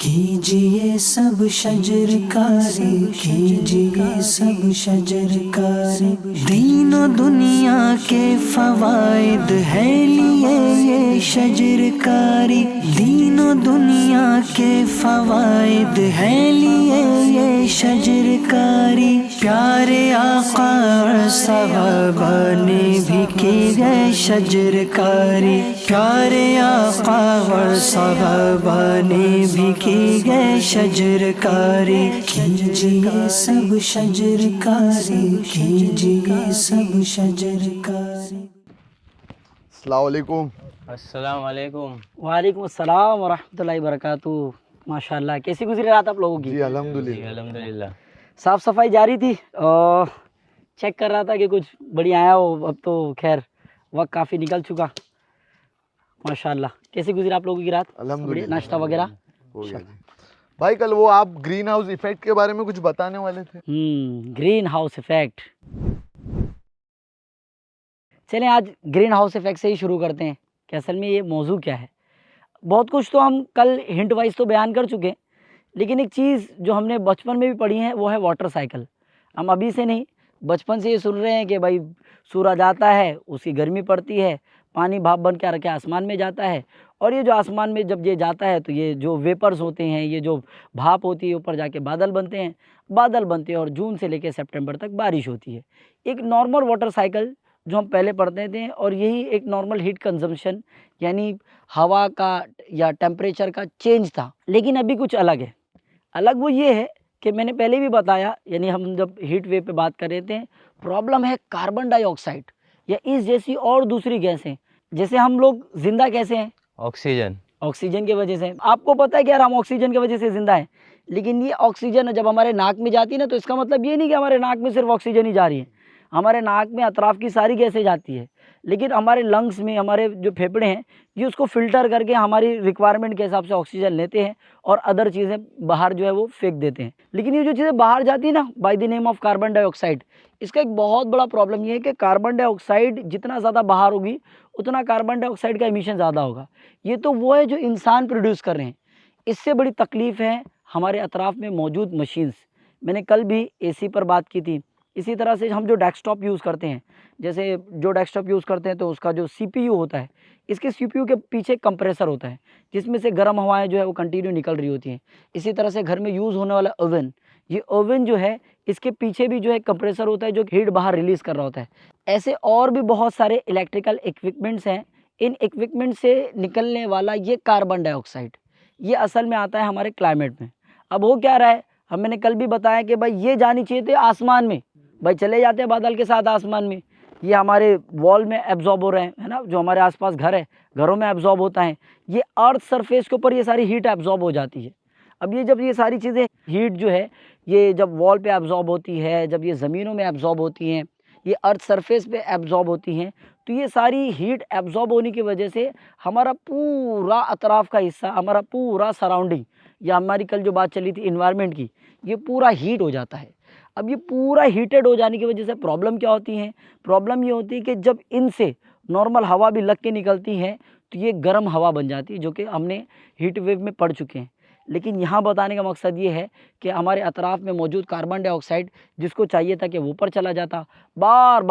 कीजिए सब शजरकारी, कीजिए सब शजरकारी। दीनो दुनिया के फवाइद है लिए ये शजरकारी, दीनो दुनिया के फवाइद है लिए ये शजरकारी। प्यारे आका और सहाबा ने भी की है शजरकारी, प्यारे आका और सहाबा ने भी की है शजरकारी। कीजिए सब शजरकारी, कीजिए सब शजरकारी। अस्सलाम वालेकुम। अस्सलाम वालेकुम। वालेकुम अस्सलाम वरहमतुल्लाहि वबरकातुहू। माशाल्लाह, कैसी गुजरी रात आप लोगों की? जी अल्हम्दुलिल्लाह। अल्हम्दुलिल्लाह। साफ़ सफाई जारी थी और चेक कर रहा था कि कुछ बढ़िया आया हो। अब तो खैर वक्त काफ़ी निकल चुका। माशाल्लाह, कैसी गुजरी आप लोगों की रात? अल्हम्दुलिल्लाह। नाश्ता वगैरह हो गया जी। भाई कल वो आप ग्रीन हाउस इफेक्ट के बारे में कुछ बताने वाले थे। Green house effect. चलें आज ग्रीन हाउस इफेक्ट से ही शुरू करते हैं कि असल में ये मौजू क्या है। बहुत कुछ तो हम कल हिंट वाइज तो बयान कर चुके हैं, लेकिन एक चीज़ जो हमने बचपन में भी पढ़ी है वो है वाटर साइकिल। हम अभी से नहीं, बचपन से ये सुन रहे हैं कि भाई सूरज आता है, उसकी गर्मी पड़ती है, पानी भाप बन के रखे आसमान में जाता है, और ये जो आसमान में जब ये जाता है तो ये जो वेपर्स होते हैं, ये जो भाप होती है, ऊपर जाके बादल बनते हैं, बादल बनते हैं और जून से लेकर सितंबर तक बारिश होती है। एक नॉर्मल वाटर साइकिल जो हम पहले पढ़ते थे, और यही एक नॉर्मल हीट कंजम्पशन यानी हवा का या टेम्परेचर का चेंज था। लेकिन अभी कुछ अलग है। अलग वो ये है कि मैंने पहले भी बताया, यानी हम जब हीट वेव पे बात कर रहे थे, प्रॉब्लम है कार्बन डाइऑक्साइड या इस जैसी और दूसरी गैसें। जैसे हम लोग जिंदा कैसे हैं? ऑक्सीजन। ऑक्सीजन की वजह से। आपको पता है कि यार हम ऑक्सीजन की वजह से जिंदा हैं, लेकिन ये ऑक्सीजन जब हमारे नाक में जाती है ना, तो इसका मतलब ये नहीं कि हमारे नाक में सिर्फ ऑक्सीजन ही जा रही है। हमारे नाक में अतराफ़ की सारी गैसें जाती है, लेकिन हमारे लंग्स में, हमारे जो फेफड़े हैं, ये उसको फ़िल्टर करके हमारी रिक्वायरमेंट के हिसाब से ऑक्सीजन लेते हैं और अदर चीज़ें बाहर जो है वो फेंक देते हैं। लेकिन ये जो चीज़ें बाहर जाती है ना, by the name of carbon dioxide, इसका एक बहुत बड़ा प्रॉब्लम ये है कि कार्बन डाइऑक्साइड जितना ज़्यादा बाहर होगी, उतना कार्बन डाइऑक्साइड का एमिशन ज़्यादा होगा। ये तो वो है जो इंसान प्रोड्यूस कर रहे हैं। इससे बड़ी तकलीफ़ है हमारे अतराफ़ में मौजूद मशीन्स। मैंने कल भी एसी पर बात की थी। इसी तरह से हम जो डेस्कटॉप यूज़ करते हैं, जैसे जो डेस्कटॉप यूज़ करते हैं तो उसका जो सीपीयू होता है, इसके सीपीयू के पीछे कंप्रेसर होता है, जिसमें से गर्म हवाएं जो है वो कंटिन्यू निकल रही होती हैं। इसी तरह से घर में यूज़ होने वाला ओवन, ये ओवन जो है इसके पीछे भी जो है कंप्रेसर होता है जो हीट बाहर रिलीज़ कर रहा होता है। ऐसे और भी बहुत सारे इलेक्ट्रिकल इक्विपमेंट्स हैं। इन इक्विपमेंट से निकलने वाला ये कार्बन डाइऑक्साइड, ये असल में आता है हमारे क्लाइमेट में। अब हो क्या रहा है, मैंने कल भी बताया कि भाई ये जानी चाहिए थे आसमान में, भाई चले जाते हैं बादल के साथ आसमान में, ये हमारे वॉल में एब्जॉर्ब हो रहे हैं, है ना, जो हमारे आसपास घर है, घरों में एब्जॉर्ब होता है। ये अर्थ सरफेस के ऊपर ये सारी हीट एब्जॉर्ब हो जाती है। अब ये जब ये सारी चीज़ें हीट जो है ये जब वॉल पे एब्जॉर्ब होती है, जब ये ज़मीनों में एब्जॉर्ब होती हैं, ये अर्थ सरफेस पे एब्जॉर्ब होती हैं, तो ये सारी हीट एब्जॉर्ब होने की वजह से हमारा पूरा अतराफ़ का हिस्सा, हमारा पूरा सराउंडिंग, या हमारी कल जो बात चली थी इन्वायरमेंट की, ये पूरा हीट हो जाता है। अब ये पूरा हीटेड हो जाने की वजह से प्रॉब्लम क्या होती है? प्रॉब्लम ये होती है कि जब इनसे नॉर्मल हवा भी लग के निकलती है तो ये गर्म हवा बन जाती है, जो कि हमने हीट वेव में पढ़ चुके हैं। लेकिन यहाँ बताने का मकसद ये है कि हमारे अतराफ़ में मौजूद कार्बन डाइऑक्साइड, जिसको चाहिए था कि वो ऊपर चला जाता, बार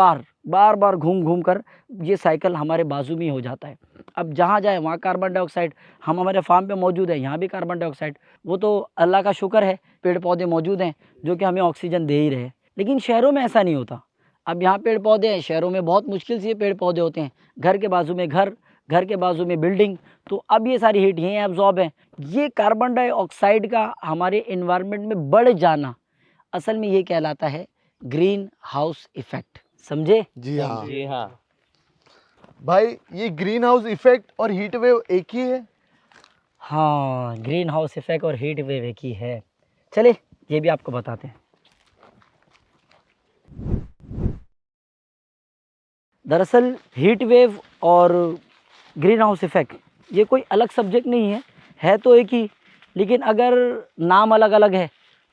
बार घूम घूम कर ये साइकिल हमारे बाजू में ही हो जाता है। अब जहाँ जाए वहाँ कार्बन डाइऑक्साइड। हम हमारे फार्म पे मौजूद है, यहाँ भी कार्बन डाइऑक्साइड। वो तो अल्लाह का शुक्र है पेड़ पौधे मौजूद हैं जो कि हमें ऑक्सीजन दे ही रहे हैं, लेकिन शहरों में ऐसा नहीं होता। अब यहाँ पेड़ पौधे हैं, शहरों में बहुत मुश्किल से ये पेड़ पौधे होते हैं, घर के बाजू में घर, घर के बाजू में बिल्डिंग, तो अब ये सारी हीट यहीं एब्जॉर्ब है। ये कार्बन डाइऑक्साइड का हमारे इन्वायरमेंट में बढ़ जाना असल में ये कहलाता है ग्रीन हाउस इफेक्ट। समझे? जी हाँ। जी हाँ। भाई ये ग्रीन हाउस इफेक्ट और हीट वेव एक ही है? हाँ, ग्रीन हाउस इफेक्ट और हीट वेव एक ही है। चलिए ये भी आपको बताते हैं। दरअसल हीट वेव और ग्रीन हाउस इफेक्ट ये कोई अलग सब्जेक्ट नहीं है तो एक ही, लेकिन अगर नाम अलग अलग है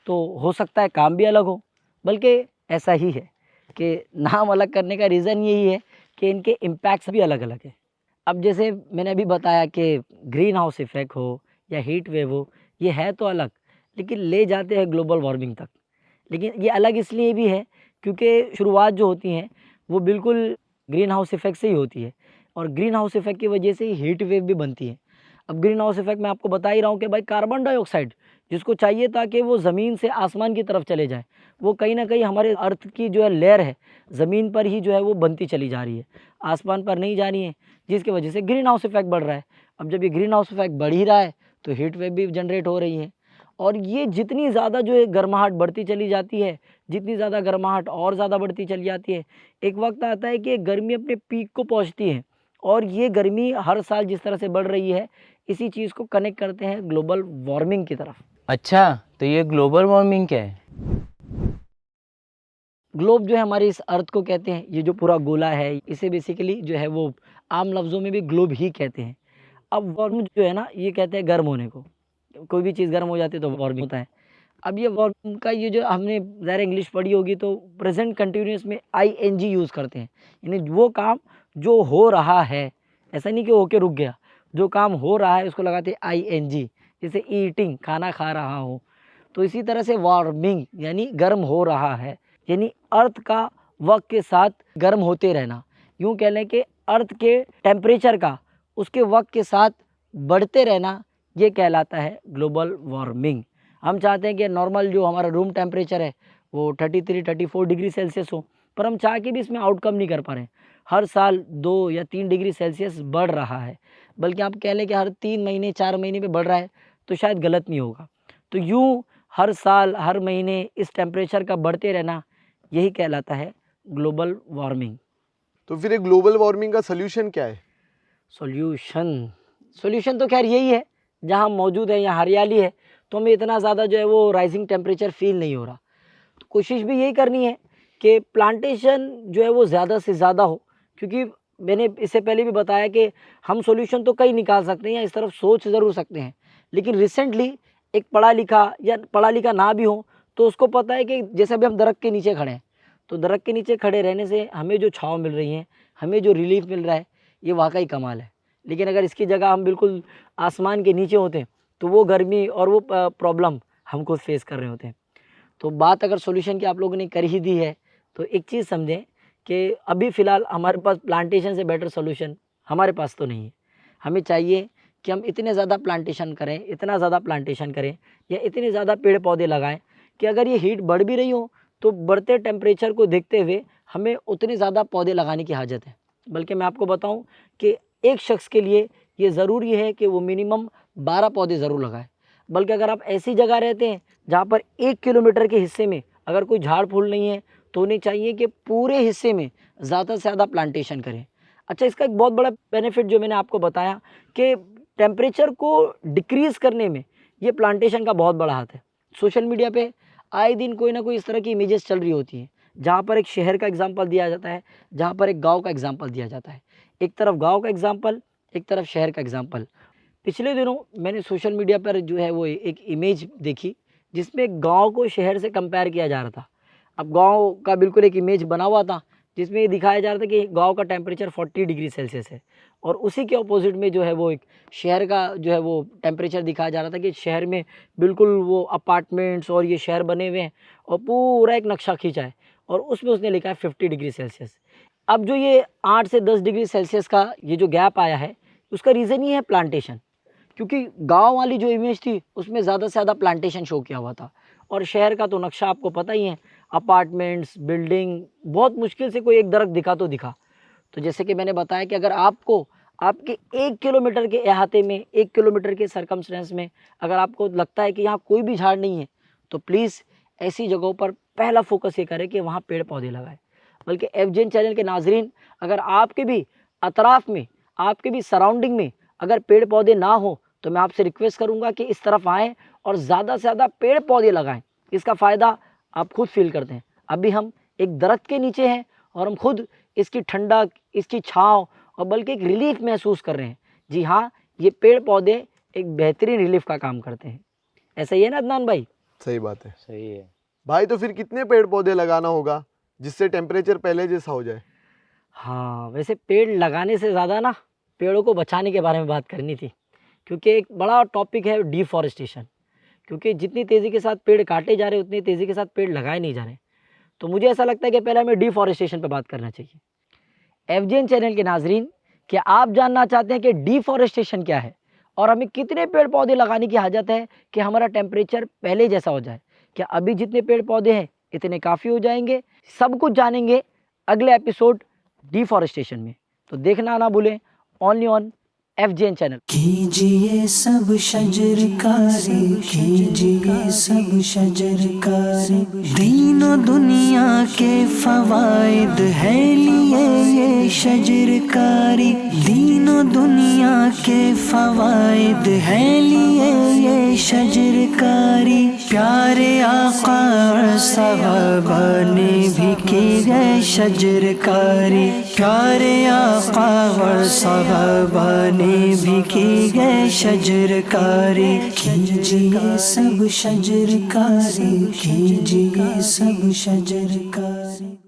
तो हो सकता है काम भी अलग हो। बल्कि ऐसा ही है कि नाम अलग करने का रीज़न यही है कि इनके इम्पैक्ट्स भी अलग अलग है। अब जैसे मैंने अभी बताया कि ग्रीन हाउस इफेक्ट हो या हीट वेव हो, ये है तो अलग, लेकिन ले जाते हैं ग्लोबल वार्मिंग तक। लेकिन ये अलग इसलिए भी है क्योंकि शुरुआत जो होती है वो बिल्कुल ग्रीन हाउस इफेक्ट से ही होती है, और ग्रीन हाउस इफेक्ट की वजह से ही हीट वेव भी बनती है। अब ग्रीन हाउस इफेक्ट मैं आपको बता ही रहा हूँ कि भाई कार्बन डाइऑक्साइड जिसको चाहिए था कि वो ज़मीन से आसमान की तरफ चले जाए, वो कहीं ना कहीं हमारे अर्थ की जो है लेयर है ज़मीन पर ही जो है वो बनती चली जा रही है, आसमान पर नहीं जा रही है, जिसकी वजह से ग्रीन हाउस इफेक्ट बढ़ रहा है। अब जब ये ग्रीन हाउस इफेक्ट बढ़ ही रहा है तो हीट वेव भी जनरेट हो रही है, और ये जितनी ज़्यादा जो है गर्माहट बढ़ती चली जाती है, जितनी ज़्यादा गर्माहट और ज़्यादा बढ़ती चली जाती है, एक वक्त आता है कि गर्मी अपने पीक को पहुंचती है, और ये गर्मी हर साल जिस तरह से बढ़ रही है, इसी चीज़ को कनेक्ट करते हैं ग्लोबल वार्मिंग की तरफ। अच्छा, तो ये ग्लोबल वार्मिंग क्या है? ग्लोब जो है हमारे इस अर्थ को कहते हैं, ये जो पूरा गोला है इसे बेसिकली जो है वो आम लफ्ज़ों में भी ग्लोब ही कहते हैं। अब वार्म जो है ना, ये कहते हैं गर्म होने को, कोई भी चीज़ गर्म हो जाती है तो वार्मिंग होता है। अब ये वर्ब का ये जो हमने ज़ाहिर इंग्लिश पढ़ी होगी तो प्रेजेंट कंटिन्यूअस में आईएनजी यूज़ करते हैं, यानी वो काम जो हो रहा है, ऐसा नहीं कि होके रुक गया, जो काम हो रहा है उसको लगाते हैं आईएनजी, जैसे ईटिंग खाना खा रहा हो। तो इसी तरह से वार्मिंग यानी गर्म हो रहा है, यानी अर्थ का वक्त के साथ गर्म होते रहना, यूँ कह लें कि अर्थ के टेम्परेचर का उसके वक्त के साथ बढ़ते रहना, ये कहलाता है ग्लोबल वार्मिंग। हम चाहते हैं कि नॉर्मल जो हमारा रूम टेम्परेचर है वो 33-34 डिग्री सेल्सियस हो, पर हम चाह के भी इसमें आउटकम नहीं कर पा रहे हैं। हर साल 2 या 3 डिग्री सेल्सियस बढ़ रहा है, बल्कि आप कह लें कि हर 3 महीने 4 महीने पे बढ़ रहा है, तो शायद गलत नहीं होगा। तो यूँ हर साल हर महीने इस टेम्परेचर का बढ़ते रहना, यही कहलाता है ग्लोबल वार्मिंग। तो फिर ये ग्लोबल वार्मिंग का सोल्यूशन क्या है? सॉल्यूशन तो खैर यही है, जहाँ हम मौजूद है यहाँ हरियाली है तो हमें इतना ज़्यादा जो है वो राइजिंग टेम्परेचर फील नहीं हो रहा। तो कोशिश भी यही करनी है कि प्लांटेशन जो है वो ज़्यादा से ज़्यादा हो, क्योंकि मैंने इससे पहले भी बताया कि हम सॉल्यूशन तो कई निकाल सकते हैं या इस तरफ सोच ज़रूर सकते हैं, लेकिन रिसेंटली एक पढ़ा लिखा या पढ़ा लिखा ना भी हो तो उसको पता है कि जैसे अभी हम दरख्त के नीचे खड़े हैं, तो दरख्त के नीचे खड़े रहने से हमें जो छाँव मिल रही है, हमें जो रिलीफ मिल रहा है, ये वाकई कमाल है। लेकिन अगर इसकी जगह हम बिल्कुल आसमान के नीचे होते हैं तो वो गर्मी और वो प्रॉब्लम हम खुद फेस कर रहे होते हैं। तो बात अगर सॉल्यूशन की आप लोगों ने कर ही दी है तो एक चीज़ समझें कि अभी फ़िलहाल हमारे पास प्लांटेशन से बेटर सॉल्यूशन हमारे पास तो नहीं है। हमें चाहिए कि हम इतने ज़्यादा प्लांटेशन करें, इतना ज़्यादा प्लांटेशन करें या इतने ज़्यादा पेड़ पौधे लगाएं कि अगर ये हीट बढ़ भी रही हो तो बढ़ते टेम्परेचर को देखते हुए हमें उतने ज़्यादा पौधे लगाने की हाजत है। बल्कि मैं आपको बताऊं कि एक शख्स के लिए ये ज़रूरी है कि वो मिनिमम 12 पौधे ज़रूर लगाए। बल्कि अगर आप ऐसी जगह रहते हैं जहाँ पर 1 किलोमीटर के हिस्से में अगर कोई झाड़ फूल नहीं है तो उन्हें चाहिए कि पूरे हिस्से में ज़्यादा से ज़्यादा प्लांटेशन करें। अच्छा, इसका एक बहुत बड़ा बेनिफिट जो मैंने आपको बताया कि टेम्परेचर को डिक्रीज़ करने में ये प्लांटेशन का बहुत बड़ा हाथ है। सोशल मीडिया पे आए दिन कोई ना कोई इस तरह की इमेजेस चल रही होती हैं जहाँ पर एक शहर का एग्जाम्पल दिया जाता है, जहाँ पर एक गाँव का एग्जाम्पल दिया जाता है। एक तरफ गाँव का एग्जाम्पल, एक तरफ शहर का एग्जाम्पल। पिछले दिनों मैंने सोशल मीडिया पर जो है वो एक इमेज देखी जिसमें गांव को शहर से कंपेयर किया जा रहा था। अब गांव का बिल्कुल एक इमेज बना हुआ था जिसमें ये दिखाया जा रहा था कि गांव का टेम्परेचर 40 डिग्री सेल्सियस है, और उसी के ऑपोजिट में जो है वो एक शहर का जो है वो टेम्परेचर दिखाया जा रहा था कि शहर में बिल्कुल वो अपार्टमेंट्स और ये शहर बने हुए हैं और पूरा एक नक्शा खींचा है और उसमें उसने लिखा है 50 डिग्री सेल्सियस। अब जो ये 8 से 10 डिग्री सेल्सियस का ये जो गैप आया है उसका रीज़न ही है प्लांटेशन, क्योंकि गांव वाली जो इमेज थी उसमें ज़्यादा से ज़्यादा प्लांटेशन शो किया हुआ था, और शहर का तो नक्शा आपको पता ही है, अपार्टमेंट्स, बिल्डिंग, बहुत मुश्किल से कोई एक दरख्त दिखा तो दिखा। तो जैसे कि मैंने बताया कि अगर आपको आपके 1 किलोमीटर के अहाते में, 1 किलोमीटर के सर्कमस्टेंस में अगर आपको लगता है कि यहाँ कोई भी झाड़ नहीं है तो प्लीज़ ऐसी जगहों पर पहला फोकस ये करें कि वहाँ पेड़ पौधे लगाएं। बल्कि FGN चैनल के नाजरीन, अगर आपके भी अतराफ़ में, आपके भी सराउंडिंग में अगर पेड़ पौधे ना हो तो मैं आपसे रिक्वेस्ट करूंगा कि इस तरफ आएँ और ज़्यादा से ज़्यादा पेड़ पौधे लगाएं। इसका फ़ायदा आप खुद फील करते हैं। अभी हम एक दरख्त के नीचे हैं और हम खुद इसकी ठंडक, इसकी छाँव और बल्कि एक रिलीफ महसूस कर रहे हैं। जी हाँ, ये पेड़ पौधे एक बेहतरीन रिलीफ का काम करते हैं। ऐसा ही है ना अदनान भाई? सही बात है। सही है भाई, तो फिर कितने पेड़ पौधे लगाना होगा जिससे टेम्परेचर पहले जैसा हो जाए? हाँ, वैसे पेड़ लगाने से ज़्यादा ना पेड़ों को बचाने के बारे में बात करनी थी, क्योंकि एक बड़ा टॉपिक है डिफॉरेस्टेशन। क्योंकि जितनी तेज़ी के साथ पेड़ काटे जा रहे हैं उतनी तेज़ी के साथ पेड़ लगाए नहीं जा रहे। तो मुझे ऐसा लगता है कि पहले हमें डिफॉरेस्टेशन पे बात करना चाहिए। एफजेएन चैनल के नाजरीन, क्या आप जानना चाहते हैं कि डिफॉरेस्टेशन क्या है और हमें कितने पेड़ पौधे लगाने की हाजत है कि हमारा टेम्परेचर पहले जैसा हो जाए? क्या अभी जितने पेड़ पौधे हैं इतने काफ़ी हो जाएंगे? सब कुछ जानेंगे अगले एपिसोड डिफॉरेस्टेशन में। तो देखना ना भूलें, ओनली ऑन एफजेएन चैनल। कीजिए सब शजरकारी, कीजिए सब शजरकारी, दीनों दुनिया के फवाइद है लिए ये शजरकारी, दीनों दुनिया के फवाइद है लिए ये शजरकारी। प्यारे आका और सहाबा ने भी की है शजरकारी, प्यारे आका और सहाबा ने भी की है शजरकारी। कीजिए सब शजरकारी, कीजिए सब शजरकारी।